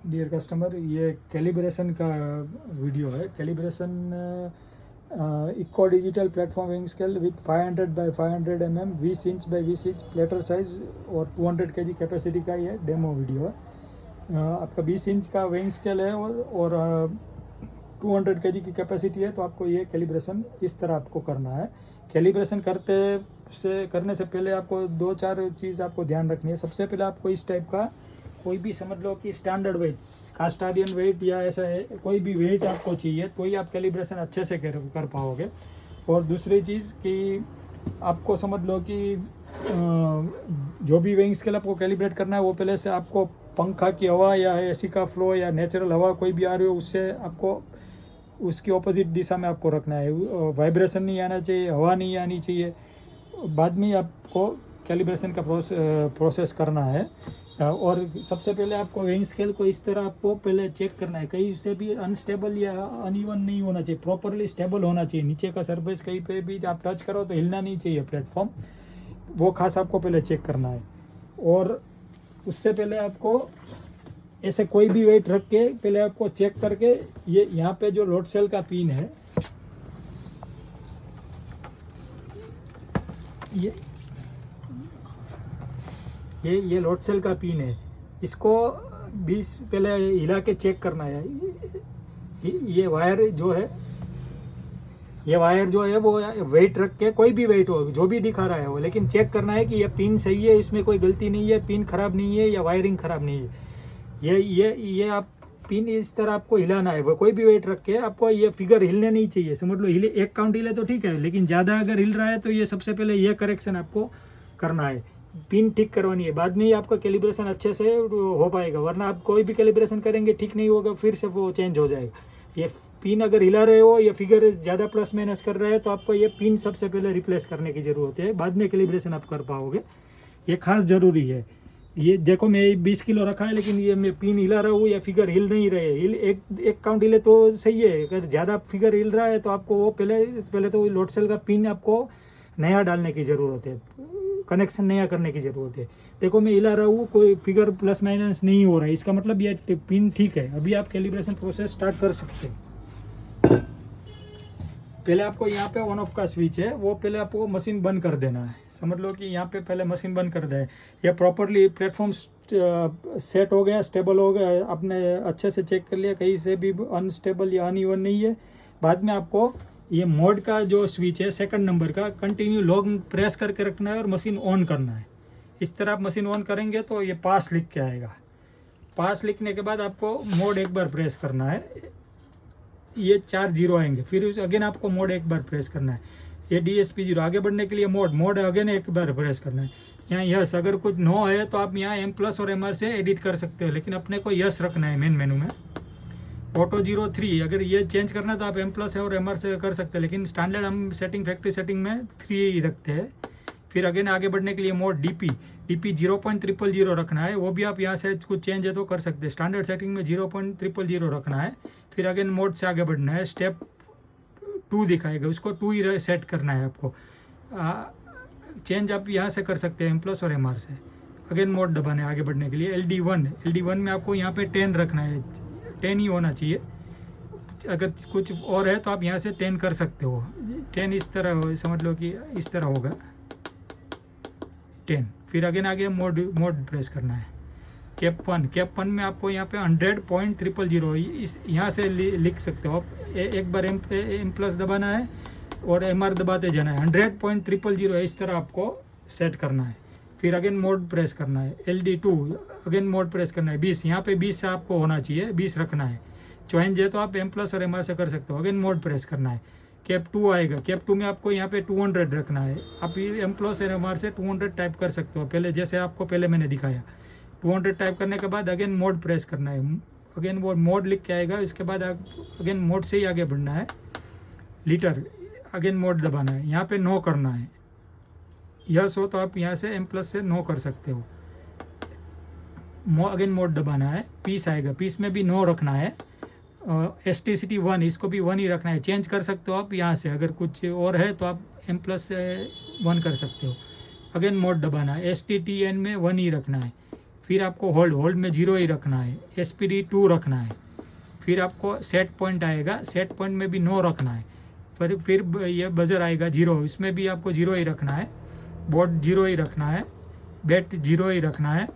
Dear customer, ये calibration का video है। Calibration eco digital platform weighing scale with 500 by 500 mm 20 inch by 20 inch platter size और 200 kg capacity का ये demo video है। आपका 20 इंच का विंग स्केल है और 200 kg की कैपेसिटी है, तो आपको ये कैलिब्रेशन इस तरह आपको करना है। कैलिब्रेशन करने से पहले आपको 2-4 चीज़ आपको ध्यान रखनी है। सबसे पहले आपको इस टाइप का कोई भी, समझ लो कि स्टैंडर्ड वेट, कास्टारियन वेट या ऐसा है, कोई भी वेट आपको चाहिए तो ही आप कैलिब्रेशन अच्छे से कर पाओगे। और दूसरी चीज़ कि आपको समझ लो कि जो भी विंग स्केल आपको कैलिब्रेट करना है वो पहले से आपको पंखा की हवा या एसी का फ्लो या नेचुरल हवा कोई भी आ रही हो उससे आपको उसकी ऑपोजिट दिशा में आपको रखना है। वाइब्रेशन नहीं आना चाहिए, हवा नहीं आनी चाहिए। बाद में आपको कैलिब्रेशन का प्रोसेस करना है। और सबसे पहले आपको विंग स्केल को इस तरह आपको पहले चेक करना है, कहीं से भी अनस्टेबल या अनइवन नहीं होना चाहिए, प्रॉपरली स्टेबल होना चाहिए। नीचे का सरफेस कहीं पे भी आप टच करो तो हिलना नहीं चाहिए प्लेटफॉर्म, वो खास आपको पहले चेक करना है। और उससे पहले आपको ऐसे कोई भी वेट रख के पहले आपको चेक करके, ये यहाँ पे जो लोड सेल का पिन है, ये लोड सेल का पिन है, इसको 20 पहले हिला के चेक करना है। ये वायर जो है, वो वेट रख के, कोई भी वेट हो जो भी दिखा रहा है वो, लेकिन चेक करना है कि ये पिन सही है, इसमें कोई गलती नहीं है, पिन खराब नहीं है या वायरिंग खराब नहीं है। ये आप पिन इस तरह आपको हिलाना है। वो कोई भी वेट रख के आपको ये फिगर हिलने नहीं चाहिए। समझ लो हिले, एक काउंट हिले तो ठीक है, लेकिन ज़्यादा अगर हिल रहा है तो ये सबसे पहले ये करेक्शन आपको करना है, पिन ठीक करवानी है। बाद में ही आपका कैलिब्रेशन अच्छे से हो पाएगा, वरना आप कोई भी कैलिब्रेशन करेंगे ठीक नहीं होगा, फिर से वो चेंज हो जाएगा। ये पिन अगर हिला रहे हो या फिगर ज़्यादा प्लस माइनस कर रहा है तो आपको ये पिन सबसे पहले रिप्लेस करने की ज़रूरत है, बाद में कैलिब्रेशन आप कर पाओगे। ये खास ज़रूरी है। ये देखो, मैं 20 किलो रखा है लेकिन ये मैं पिन हिला रहा हूँ या फिगर हिल नहीं रहे, एक काउंट हिले तो सही है। अगर ज़्यादा फिगर हिल रहा है तो आपको वो पहले तो लोड सेल का पिन आपको नया डालने की ज़रूरत है, कनेक्शन नया करने की ज़रूरत है। देखो मैं हिला रहा हूँ, कोई फिगर प्लस माइनस नहीं हो रहा है, इसका मतलब ये पिन ठीक है। अभी आप कैलिब्रेशन प्रोसेस स्टार्ट कर सकते हैं। पहले आपको यहाँ पे ऑन ऑफ का स्विच है, वो पहले आपको मशीन बंद कर देना है। समझ लो कि यहाँ पे पहले मशीन बंद कर दे। या प्रॉपरली प्लेटफॉर्म सेट हो गया, स्टेबल हो गया, आपने अच्छे से चेक कर लिया, कहीं से भी अनस्टेबल या अनइवन नहीं है। बाद में आपको ये मोड का जो स्विच है सेकंड नंबर का, कंटिन्यू लॉन्ग प्रेस करके रखना है और मशीन ऑन करना है। इस तरह आप मशीन ऑन करेंगे तो ये पास लिख के आएगा। पास लिखने के बाद आपको मोड एक बार प्रेस करना है, ये 4 जीरो आएंगे। फिर अगेन आपको मोड एक बार प्रेस करना है, ये DSP 0। आगे बढ़ने के लिए मोड अगेन एक बार प्रेस करना है। यहाँ यस, अगर कुछ नो है तो आप यहाँ M+ और MR से एडिट कर सकते हो, लेकिन अपने को यस रखना है मेन मेनू में। ऑटो 03, अगर ये चेंज करना है तो आप M+ और MR से कर सकते हैं, लेकिन स्टैंडर्ड हम फैक्ट्री सेटिंग में 3 ही रखते हैं। फिर अगेन आगे बढ़ने के लिए मोड DP 0.000 रखना है, वो भी आप यहाँ से कुछ चेंज है तो कर सकते हैं। स्टैंडर्ड सेटिंग में 0.000 रखना है। फिर अगेन मोड से आगे बढ़ना है, स्टेप 2 दिखाएगा, उसको 2 ही सेट करना है आपको। चेंज आप यहाँ से कर सकते हैं M+ और MR से। अगेन मोड दबाना है आगे बढ़ने के लिए। LD1 में आपको यहाँ पे 10 रखना है, 10 ही होना चाहिए। अगर कुछ और है तो आप यहाँ से 10 कर सकते हो। 10 इस तरह समझ लो कि इस तरह होगा 10। फिर अगेन आगे मोड प्रेस करना है। कैप 1 में आपको यहाँ पे 100.000 इस यहाँ से लिख सकते हो आप। एक बार M+ दबाना है और MR दबाते जाना है। 100.000 इस तरह आपको सेट करना है। फिर अगेन मोड प्रेस करना है। LD2 अगेन मोड प्रेस करना है। 20 यहाँ पे 20 से आपको होना चाहिए, 20 रखना है। चेंज है तो आप M+ और MR से कर सकते हो। अगेन मोड प्रेस करना है। कैप 2 आएगा, कैप 2 में आपको यहाँ पे 200 रखना है। आप M+ और MR से 200 टाइप कर सकते हो, पहले जैसे आपको पहले मैंने दिखाया। 200 टाइप करने के बाद अगेन मोड प्रेस करना है। अगेन वो मोड लिख के आएगा, इसके बाद अगेन मोड से ही आगे बढ़ना है। लीटर अगेन मोड दबाना है, यहाँ पे नो करना है। यस हो तो आप यहाँ से M+ से नो कर सकते हो। अगेन मोड दबाना है। पीस आएगा, पीस में भी नो रखना है। STCT 1, इसको भी 1 ही रखना है। चेंज कर सकते हो आप यहाँ से, अगर कुछ और है तो आप M+ से 1 कर सकते हो। अगेन मोड दबाना है। STTN में 1 ही रखना है। फिर आपको होल्ड में 0 ही रखना है, SPD 2 रखना है। फिर आपको सेट पॉइंट आएगा, सेट पॉइंट में भी 9 रखना है। फिर ये बजर आएगा 0, इसमें भी आपको 0 ही रखना है। बोर्ड 0 ही रखना है, बैट 0 ही रखना है।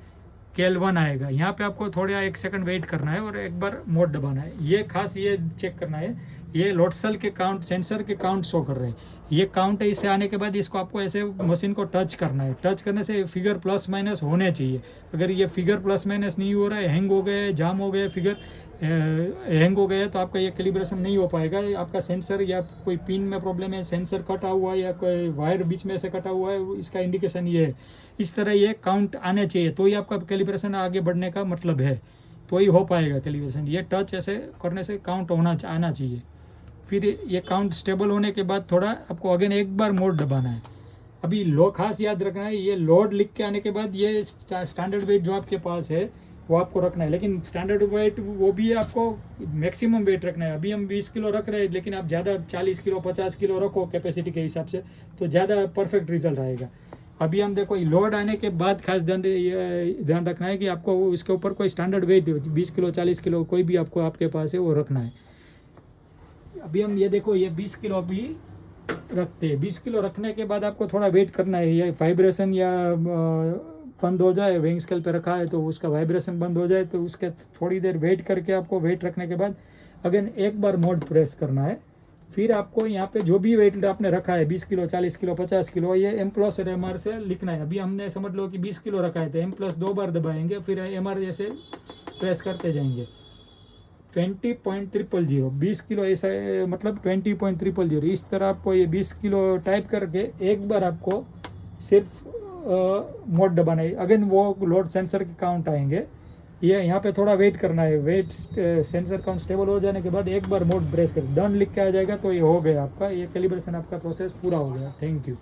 KL 1 आएगा, यहाँ पे आपको थोड़ा 1 सेकंड वेट करना है और एक बार मोड दबाना है। ये खास ये चेक करना है, ये लोड सेल के काउंट, सेंसर के काउंट शो कर रहे हैं। ये काउंट है, इससे आने के बाद इसको आपको ऐसे मशीन को टच करना है। टच करने से फिगर प्लस माइनस होने चाहिए। अगर ये फिगर प्लस माइनस नहीं हो रहा है, हैंग हो गया है, जाम हो गया है, फिगर हैंग हो गया है, तो आपका ये कैलिब्रेशन नहीं हो पाएगा। आपका सेंसर या कोई पिन में प्रॉब्लम है, सेंसर कटा हुआ है या कोई वायर बीच में से कटा हुआ है, इसका इंडिकेशन ये है। इस तरह ये काउंट आने चाहिए, तो ही आपका कैलिब्रेशन आगे बढ़ने का मतलब है, तो ही हो पाएगा कैलिब्रेशन। ये टच ऐसे करने से काउंट आना चाहिए। फिर ये काउंट स्टेबल होने के बाद थोड़ा आपको अगेन एक बार मोड दबाना है। अभी लो खास याद रखना है, ये लोड लिख के आने के बाद ये स्टैंडर्ड वेट जो आपके पास है वो आपको रखना है। लेकिन स्टैंडर्ड वेट वो भी आपको मैक्सिमम वेट रखना है। अभी हम 20 किलो रख रहे हैं, लेकिन आप ज़्यादा 40 किलो 50 किलो रखो कैपेसिटी के हिसाब से, तो ज़्यादा परफेक्ट रिजल्ट आएगा। अभी हम देखो लोड आने के बाद खास ध्यान रखना है कि आपको इसके ऊपर कोई स्टैंडर्ड वेट 20 किलो 40 किलो कोई भी आपको आपके पास है वो रखना है। अभी हम ये देखो ये 20 किलो अभी रखते हैं। 20 किलो रखने के बाद आपको थोड़ा वेट करना है, ये वाइब्रेशन या बंद हो जाए, वेइंग स्केल पे रखा है तो उसका वाइब्रेशन बंद हो जाए, तो उसके थोड़ी देर वेट करके आपको वेट रखने के बाद अगेन एक बार मोड प्रेस करना है। फिर आपको यहाँ पे जो भी वेट आपने रखा है 20 किलो 40 किलो 50 किलो, ये M+ और MR से लिखना है। अभी हमने समझ लो कि 20 किलो रखा है तो M+ 2 बार दबाएंगे, फिर MR जैसे प्रेस करते जाएंगे। 20.000 20 किलो ऐसा मतलब 20.000 इस तरह आपको ये 20 किलो टाइप करके एक बार आपको सिर्फ मोड दबाना है। अगेन वो लोड सेंसर के काउंट आएंगे, ये यहाँ पे थोड़ा वेट करना है। वेट सेंसर काउंट स्टेबल हो जाने के बाद एक बार मोड प्रेस कर डन लिख के आ जाएगा, तो ये हो गया आपका, ये कैलिब्रेशन आपका प्रोसेस पूरा हो गया। Thank you.